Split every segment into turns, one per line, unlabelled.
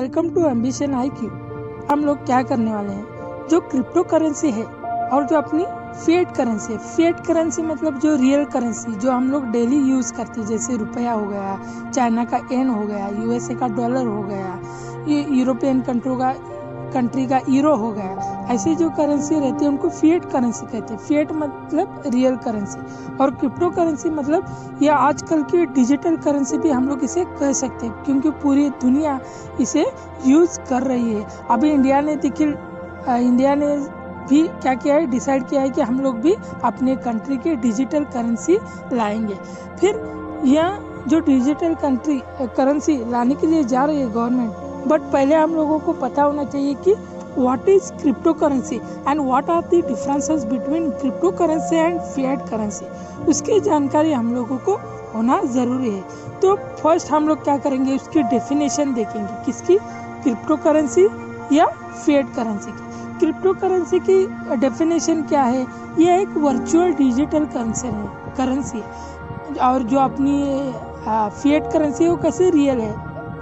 Welcome to ambition IQ। हम लोग क्या करने वाले हैं, जो क्रिप्टो करेंसी है और जो अपनी फिएट करेंसी है। फिएट करेंसी मतलब जो रियल करेंसी जो हम लोग डेली यूज़ करते हैं, जैसे रुपया हो गया, चाइना का येन हो गया, USA का डॉलर हो गया, यूरोपियन कंट्री का यूरो हो गया। ऐसी जो करेंसी रहती है उनको फिएट करेंसी कहते हैं। फिएट मतलब रियल करेंसी, और क्रिप्टो करेंसी मतलब ये आजकल की डिजिटल करेंसी भी हम लोग इसे कह सकते हैं, क्योंकि पूरी दुनिया इसे यूज़ कर रही है। अभी इंडिया ने भी क्या किया है, डिसाइड किया है कि हम लोग भी अपने कंट्री की डिजिटल करेंसी लाएंगे। फिर यह जो डिजिटल करेंसी लाने के लिए जा रही है गवर्नमेंट, बट पहले हम लोगों को पता होना चाहिए कि what is cryptocurrency and what are the differences between cryptocurrency and fiat currency. उसकी जानकारी हम लोगों को होना ज़रूरी है। तो फर्स्ट हम लोग क्या करेंगे, उसकी डेफिनेशन देखेंगे, किसकी, क्रिप्टो करेंसी या फिएट करेंसी की। क्रिप्टो करेंसी की डेफिनेशन क्या है, ये एक वर्चुअल डिजिटल करेंसी है, और जो अपनी फिएट करेंसी है वो कैसे रियल है,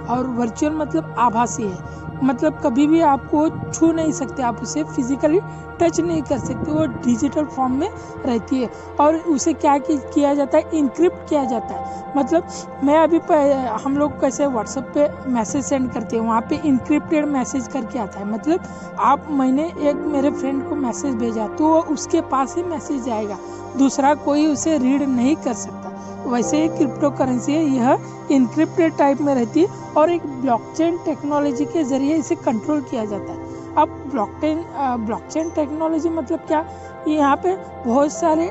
और वर्चुअल मतलब आभासी है, मतलब कभी भी आपको छू नहीं सकते, आप उसे फिजिकली टच नहीं कर सकते, वो डिजिटल फॉर्म में रहती है। और उसे क्या किया जाता है, इनक्रिप्ट किया जाता है। मतलब मैं अभी हम लोग कैसे व्हाट्सएप पे मैसेज सेंड करते हैं, वहाँ पे इनक्रिप्टेड मैसेज करके आता है। मतलब मैंने एक मेरे फ्रेंड को मैसेज भेजा तो वो उसके पास ही मैसेज आएगा, दूसरा कोई उसे रीड नहीं कर सकता। वैसे ही क्रिप्टो करेंसी है, यह इनक्रिप्टेड टाइप में रहती है और एक ब्लॉकचेन टेक्नोलॉजी के जरिए इसे कंट्रोल किया जाता है। अब ब्लॉकचेन टेक्नोलॉजी मतलब क्या, यहाँ पे बहुत सारे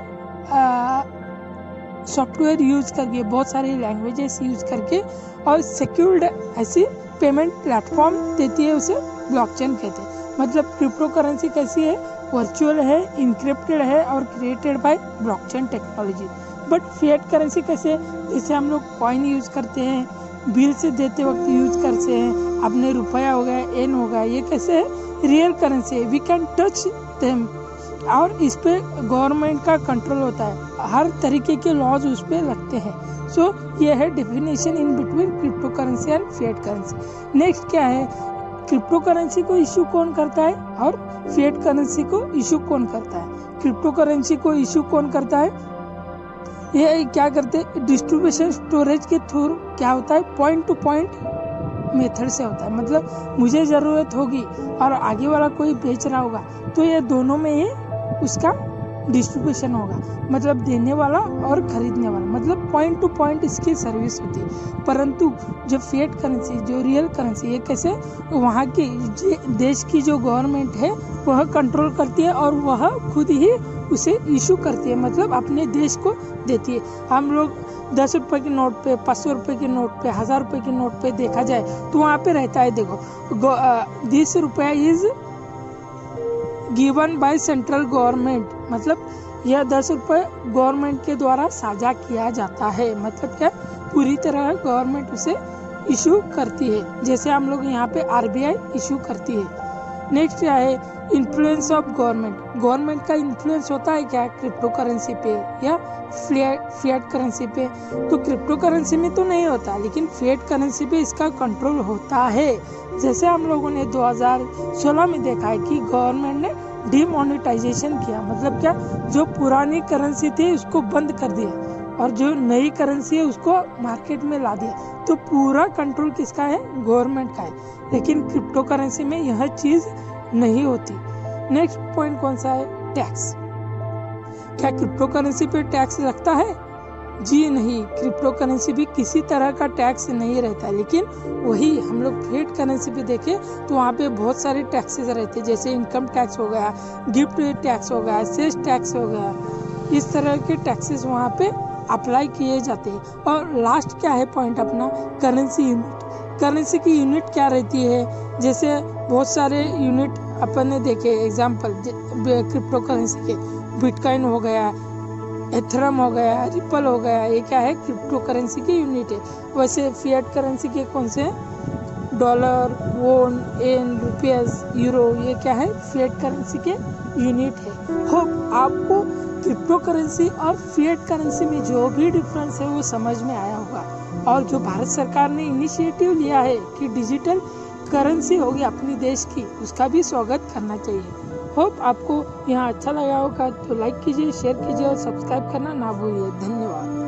सॉफ्टवेयर यूज करके, बहुत सारे लैंग्वेजेस यूज करके और सिक्योर्ड ऐसी पेमेंट प्लेटफॉर्म देती है, उसे ब्लॉकचेन कहते हैं। मतलब क्रिप्टो करेंसी कैसी है, वर्चुअल है, इनक्रिप्टेड है और created by blockchain technology. But fiat currency कैसे, जैसे हम लोग कॉइन यूज करते हैं, बिल से देते वक्त यूज करते हैं, अपने रुपया हो गया, येन हो गया, ये कैसे है, रियल करेंसी है, वी कैन टच देम, और इस पे गवर्नमेंट का कंट्रोल होता है, हर तरीके के लॉज उस पे लगते हैं। सो ये है definition in between cryptocurrency and fiat currency. Next क्या है, क्रिप्टो करेंसी को इशू कौन करता है और फिएट करेंसी को इशू कौन करता है। क्रिप्टो करेंसी को इशू कौन करता है, ये क्या करते हैं, डिस्ट्रीब्यूशन स्टोरेज के थ्रू क्या होता है, पॉइंट टू पॉइंट मेथड से होता है। मतलब मुझे ज़रूरत होगी और आगे वाला कोई बेच रहा होगा, तो ये दोनों में ही उसका डिस्ट्रीब्यूशन होगा, मतलब देने वाला और खरीदने वाला, मतलब पॉइंट टू पॉइंट इसकी सर्विस होती है। परंतु जो फिएट करेंसी, जो रियल करेंसी, ये कैसे, वहाँ की देश की जो गवर्नमेंट है वह कंट्रोल करती है और वह खुद ही उसे इशू करती है, मतलब अपने देश को देती है। हम लोग 10 रुपये के नोट पे, 500 रुपये के नोट पे, 1000 रुपये के नोट पे देखा जाए तो वहाँ पे रहता है, देखो, 10 रुपया is given by central government, मतलब यह 10 रुपये गवर्नमेंट के द्वारा साझा किया जाता है। मतलब क्या, पूरी तरह गवर्नमेंट उसे इशू करती है, जैसे हम लोग यहाँ पे RBI इशू करती है। नेक्स्ट क्या है, इन्फ्लुएंस ऑफ गवर्नमेंट का इन्फ्लुएंस होता है क्या, क्रिप्टो करेंसी पे या फिएट करेंसी पे। तो क्रिप्टो करेंसी में तो नहीं होता, लेकिन फिएट करेंसी पे इसका कंट्रोल होता है। जैसे हम लोगों ने 2016 में देखा है कि गवर्नमेंट ने डिमोनेटाइजेशन किया, मतलब क्या, जो पुरानी करेंसी थी उसको बंद कर दिया और जो नई करेंसी है उसको मार्केट में ला दिया। तो पूरा कंट्रोल किसका है, गवर्नमेंट का है। लेकिन क्रिप्टो करेंसी में यह चीज़ नहीं होती। नेक्स्ट पॉइंट कौन सा है, टैक्स। क्या क्रिप्टो करेंसी पे टैक्स लगता है? जी नहीं, क्रिप्टो करेंसी भी किसी तरह का टैक्स नहीं रहता है। लेकिन वही हम लोग फिएट करेंसी पे देखें तो वहाँ पे बहुत सारे टैक्सेस रहते हैं, जैसे इनकम टैक्स हो गया, गिफ्ट टैक्स हो गया, सेल्स टैक्स हो गया, इस तरह के टैक्सेस वहाँ पे अप्लाई किए जाते हैं। और लास्ट क्या है पॉइंट अपना, करेंसी यूनिट। करेंसी की यूनिट क्या रहती है, जैसे बहुत सारे यूनिट अपन ने देखे, एग्जांपल क्रिप्टो करेंसी के, बिटकॉइन हो गया, एथेरियम हो गया, रिपल हो गया, ये क्या है, क्रिप्टो करेंसी की यूनिट है। वैसे फिएट करेंसी के कौन से, डॉलर, वोन, येन, रुपीस, यूरो, ये क्या है, फिएट करेंसी के यूनिट है। होप आपको क्रिप्टो करेंसी और फिएट करेंसी में जो भी डिफरेंस है वो समझ में आया होगा। और जो भारत सरकार ने इनिशिएटिव लिया है कि डिजिटल करेंसी होगी अपनी देश की, उसका भी स्वागत करना चाहिए। होप आपको यहाँ अच्छा लगा होगा, तो लाइक कीजिए, शेयर कीजिए और सब्सक्राइब करना ना भूलिए। धन्यवाद।